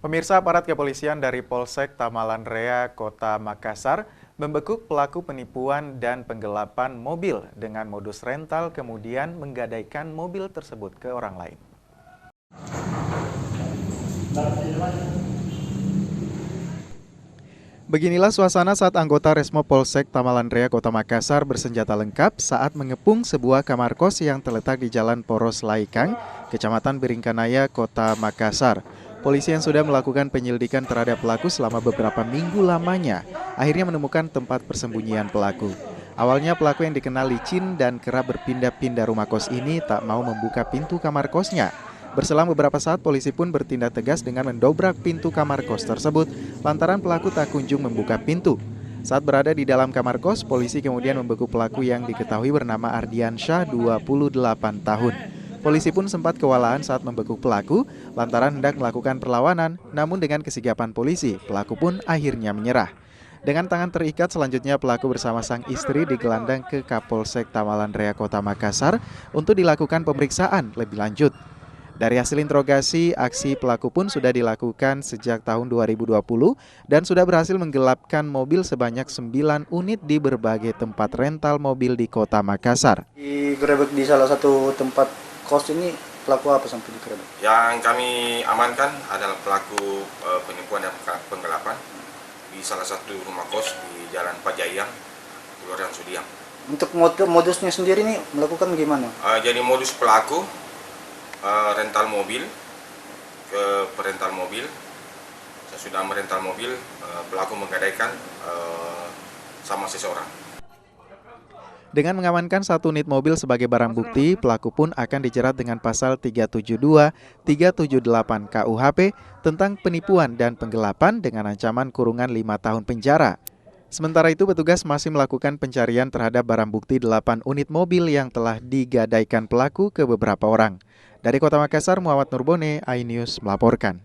Pemirsa, aparat kepolisian dari Polsek Tamalan Rea, Kota Makassar, membekuk pelaku penipuan dan penggelapan mobil dengan modus rental kemudian menggadaikan mobil tersebut ke orang lain. Beginilah suasana saat anggota Resmo Polsek Tamalan Rea, Kota Makassar bersenjata lengkap saat mengepung sebuah kamar kos yang terletak di Jalan Poros Laikang, Kecamatan Biringkanaya, Kota Makassar. Polisi yang sudah melakukan penyelidikan terhadap pelaku selama beberapa minggu lamanya, akhirnya menemukan tempat persembunyian pelaku. Awalnya pelaku yang dikenal licin dan kerap berpindah-pindah rumah kos ini tak mau membuka pintu kamar kosnya. Berselang beberapa saat, polisi pun bertindak tegas dengan mendobrak pintu kamar kos tersebut lantaran pelaku tak kunjung membuka pintu. Saat berada di dalam kamar kos, polisi kemudian membekuk pelaku yang diketahui bernama Ardiansyah, 28 tahun. Polisi pun sempat kewalahan saat membekuk pelaku lantaran hendak melakukan perlawanan, namun dengan kesigapan polisi, pelaku pun akhirnya menyerah. Dengan tangan terikat, selanjutnya pelaku bersama sang istri digelandang ke Kapolsek Tamalan Rea, Kota Makassar untuk dilakukan pemeriksaan lebih lanjut. Dari hasil interogasi, aksi pelaku pun sudah dilakukan sejak tahun 2020 dan sudah berhasil menggelapkan mobil sebanyak 9 unit di berbagai tempat rental mobil di Kota Makassar. Digerebek di salah satu tempat kos ini, pelaku apa sampai digerebek? Yang kami amankan adalah pelaku penipuan dan penggelapan di salah satu rumah kos di Jalan Pajayang, Kelurahan Sudiang. Untuk modusnya sendiri nih melakukan gimana? Jadi modus pelaku rental mobil ke perental mobil. Sesudah merental mobil, pelaku menggadaikan sama seseorang. Dengan mengamankan 1 unit mobil sebagai barang bukti, pelaku pun akan dijerat dengan pasal 372, 378 KUHP tentang penipuan dan penggelapan dengan ancaman kurungan 5 tahun penjara. Sementara itu, petugas masih melakukan pencarian terhadap barang bukti 8 unit mobil yang telah digadaikan pelaku ke beberapa orang. Dari Kota Makassar, Muhammad Nurbone, iNews melaporkan.